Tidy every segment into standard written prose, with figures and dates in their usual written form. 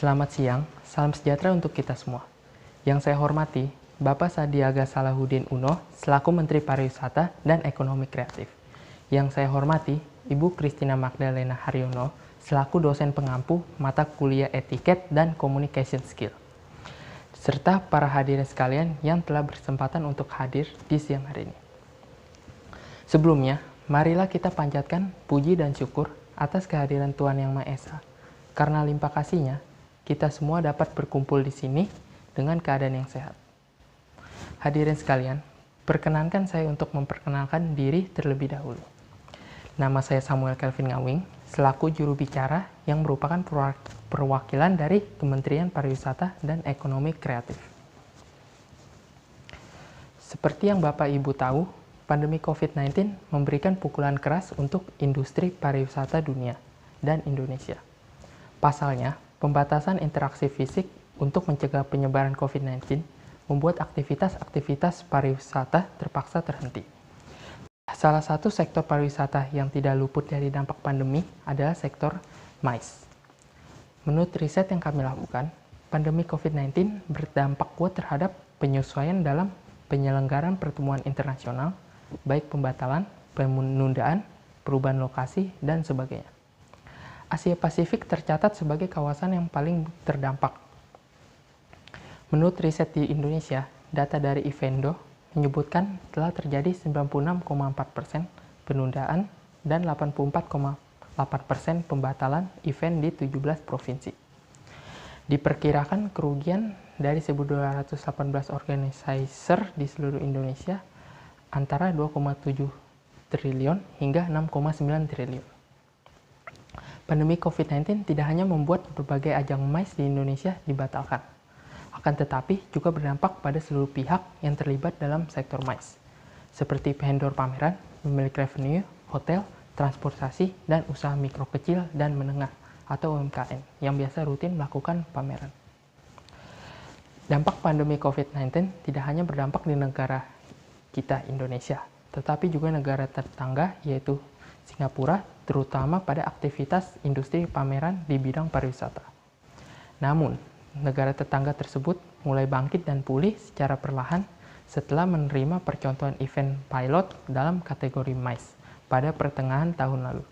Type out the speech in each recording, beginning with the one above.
Selamat siang, salam sejahtera untuk kita semua. Yang saya hormati, Bapak Sandiaga Salahuddin Uno selaku Menteri Pariwisata dan Ekonomi Kreatif. Yang saya hormati, Ibu Christina Magdalena Haryono selaku dosen pengampu mata kuliah Etiket dan Communication Skill. Serta para hadirin sekalian yang telah berkesempatan untuk hadir di siang hari ini. Sebelumnya, marilah kita panjatkan puji dan syukur atas kehadiran Tuhan Yang Maha Esa. Karena limpah kasih-Nya, kita semua dapat berkumpul di sini dengan keadaan yang sehat. Hadirin sekalian, perkenankan saya untuk memperkenalkan diri terlebih dahulu. Nama saya Samuel Kelvin Ngawing, selaku juru bicara yang merupakan perwakilan dari Kementerian Pariwisata dan Ekonomi Kreatif. Seperti yang Bapak Ibu tahu, pandemi COVID-19 memberikan pukulan keras untuk industri pariwisata dunia dan Indonesia. Pasalnya, pembatasan interaksi fisik untuk mencegah penyebaran COVID-19 membuat aktivitas-aktivitas pariwisata terpaksa terhenti. Salah satu sektor pariwisata yang tidak luput dari dampak pandemi adalah sektor MICE. Menurut riset yang kami lakukan, pandemi COVID-19 berdampak kuat terhadap penyesuaian dalam penyelenggaraan pertemuan internasional, baik pembatalan, penundaan, perubahan lokasi, dan sebagainya. Asia Pasifik tercatat sebagai kawasan yang paling terdampak. Menurut riset di Indonesia, data dari Ivendo menyebutkan telah terjadi 96,4% penundaan dan 84,8% pembatalan event di 17 provinsi. Diperkirakan kerugian dari 1.218 organizer di seluruh Indonesia antara 2,7 triliun hingga 6,9 triliun. Pandemi COVID-19 tidak hanya membuat berbagai ajang MICE di Indonesia dibatalkan, akan tetapi juga berdampak pada seluruh pihak yang terlibat dalam sektor MICE, seperti vendor pameran, pemilik revenue, hotel, transportasi, dan usaha mikro kecil dan menengah atau UMKM yang biasa rutin melakukan pameran. Dampak pandemi COVID-19 tidak hanya berdampak di negara kita Indonesia, tetapi juga negara tetangga yaitu Singapura, terutama pada aktivitas industri pameran di bidang pariwisata. Namun, negara tetangga tersebut mulai bangkit dan pulih secara perlahan setelah menerima percontohan event pilot dalam kategori MICE pada pertengahan tahun lalu,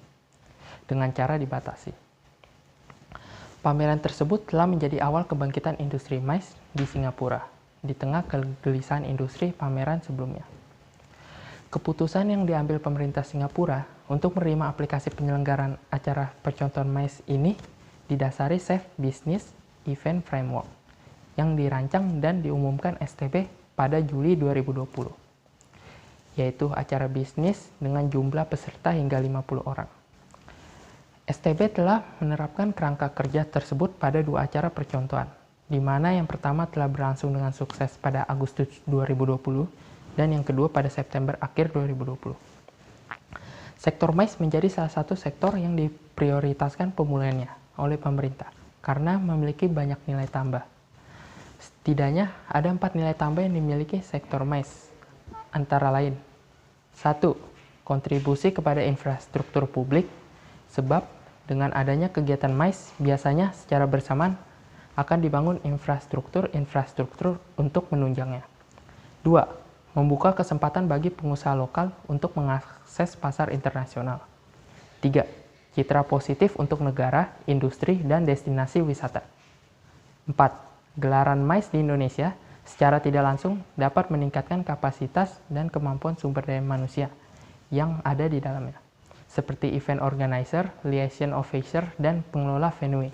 dengan cara dibatasi. Pameran tersebut telah menjadi awal kebangkitan industri MICE di Singapura, di tengah kegelisahan industri pameran sebelumnya. Keputusan yang diambil pemerintah Singapura untuk menerima aplikasi penyelenggaraan acara percontohan MICE ini didasari Safe Business Event Framework yang dirancang dan diumumkan STB pada Juli 2020, yaitu acara bisnis dengan jumlah peserta hingga 50 orang. STB telah menerapkan kerangka kerja tersebut pada 2 acara percontohan, di mana yang pertama telah berlangsung dengan sukses pada Agustus 2020 dan yang kedua pada September akhir 2020. Sektor MICE menjadi salah satu sektor yang diprioritaskan pemulihannya oleh pemerintah karena memiliki banyak nilai tambah. Setidaknya ada 4 nilai tambah yang dimiliki sektor MICE, antara lain: 1. Kontribusi kepada infrastruktur publik, sebab dengan adanya kegiatan MICE biasanya secara bersamaan akan dibangun infrastruktur untuk menunjangnya. 2. Membuka kesempatan bagi pengusaha lokal untuk mengakses pasar internasional. 3. Citra positif untuk negara, industri, dan destinasi wisata. 4. Gelaran MICE di Indonesia secara tidak langsung dapat meningkatkan kapasitas dan kemampuan sumber daya manusia yang ada di dalamnya, seperti event organizer, liaison officer, dan pengelola venue.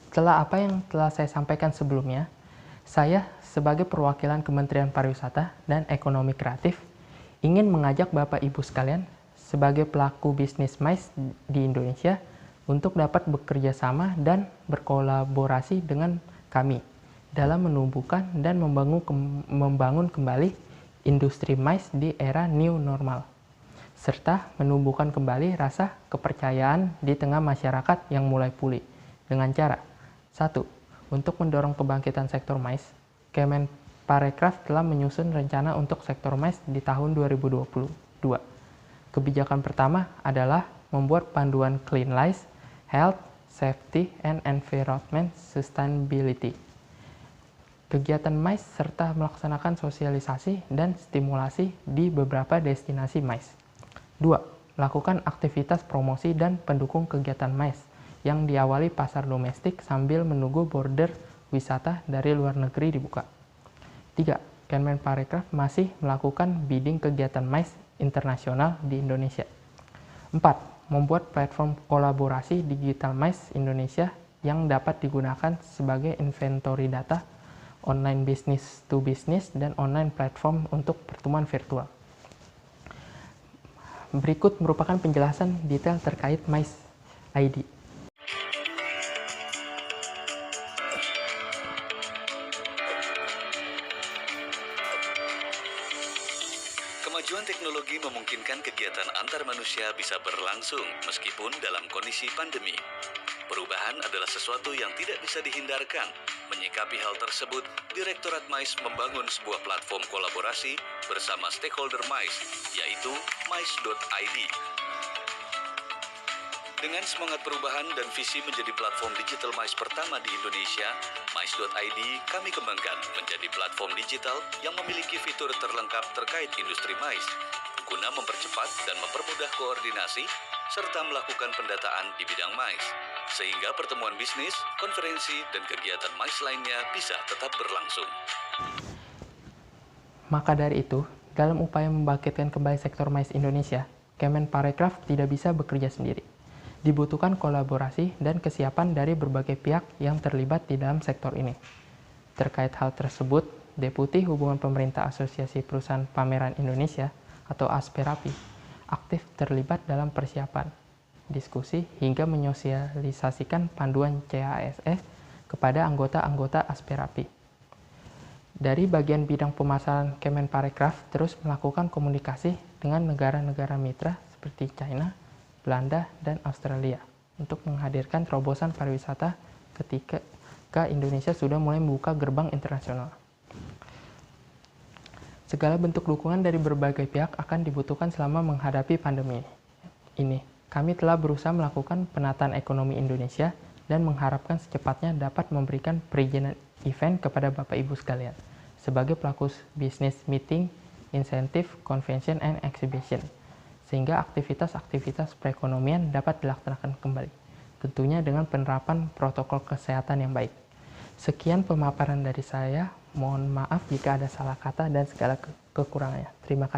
Setelah apa yang telah saya sampaikan sebelumnya, saya sebagai perwakilan Kementerian Pariwisata dan Ekonomi Kreatif ingin mengajak Bapak Ibu sekalian sebagai pelaku bisnis MICE di Indonesia untuk dapat bekerja sama dan berkolaborasi dengan kami dalam menumbuhkan dan membangun kembali industri MICE di era new normal, serta menumbuhkan kembali rasa kepercayaan di tengah masyarakat yang mulai pulih dengan cara: 1. Untuk mendorong kebangkitan sektor MICE, Kemenparekraf telah menyusun rencana untuk sektor MICE di tahun 2022. Kebijakan pertama adalah membuat panduan Clean Life, Health, Safety and Environment Sustainability. Kegiatan MICE serta melaksanakan sosialisasi dan stimulasi di beberapa destinasi MICE. 2. Lakukan aktivitas promosi dan pendukung kegiatan MICE yang diawali pasar domestik sambil menunggu border wisata dari luar negeri dibuka. 3. Kemenparekraf masih melakukan bidding kegiatan MICE internasional di Indonesia. 4. Membuat platform kolaborasi digital MICE Indonesia yang dapat digunakan sebagai inventory data, online business to business, dan online platform untuk pertemuan virtual. Berikut merupakan penjelasan detail terkait MICE ID. Kemajuan teknologi memungkinkan kegiatan antar manusia bisa berlangsung meskipun dalam kondisi pandemi. Perubahan adalah sesuatu yang tidak bisa dihindarkan. Menyikapi hal tersebut, Direktorat MICE membangun sebuah platform kolaborasi bersama stakeholder MICE, yaitu mice.id. Dengan semangat perubahan dan visi menjadi platform digital MICE pertama di Indonesia, mice.id kami kembangkan menjadi platform digital yang memiliki fitur terlengkap terkait industri MICE, guna mempercepat dan mempermudah koordinasi serta melakukan pendataan di bidang MICE, sehingga pertemuan bisnis, konferensi, dan kegiatan MICE lainnya bisa tetap berlangsung. Maka dari itu, dalam upaya membangkitkan kembali sektor MICE Indonesia, Kemenparekraf tidak bisa bekerja sendiri. Dibutuhkan kolaborasi dan kesiapan dari berbagai pihak yang terlibat di dalam sektor ini. Terkait hal tersebut, Deputi Hubungan Pemerintah Asosiasi Perusahaan Pameran Indonesia atau Asperapi aktif terlibat dalam persiapan, diskusi, hingga menyosialisasikan panduan CASE kepada anggota-anggota Asperapi. Dari bagian bidang pemasaran, Kemenparekraf terus melakukan komunikasi dengan negara-negara mitra seperti China, Belanda, dan Australia untuk menghadirkan terobosan pariwisata ketika Indonesia sudah mulai membuka gerbang internasional. Segala bentuk dukungan dari berbagai pihak akan dibutuhkan selama menghadapi pandemi ini. Kami telah berusaha melakukan penataan ekonomi Indonesia dan mengharapkan secepatnya dapat memberikan perizinan event kepada Bapak Ibu sekalian sebagai pelaku bisnis meeting, insentif, convention, and exhibition, sehingga aktivitas-aktivitas perekonomian dapat dilaksanakan kembali, tentunya dengan penerapan protokol kesehatan yang baik. Sekian pemaparan dari saya, mohon maaf jika ada salah kata dan segala kekurangannya. Terima kasih.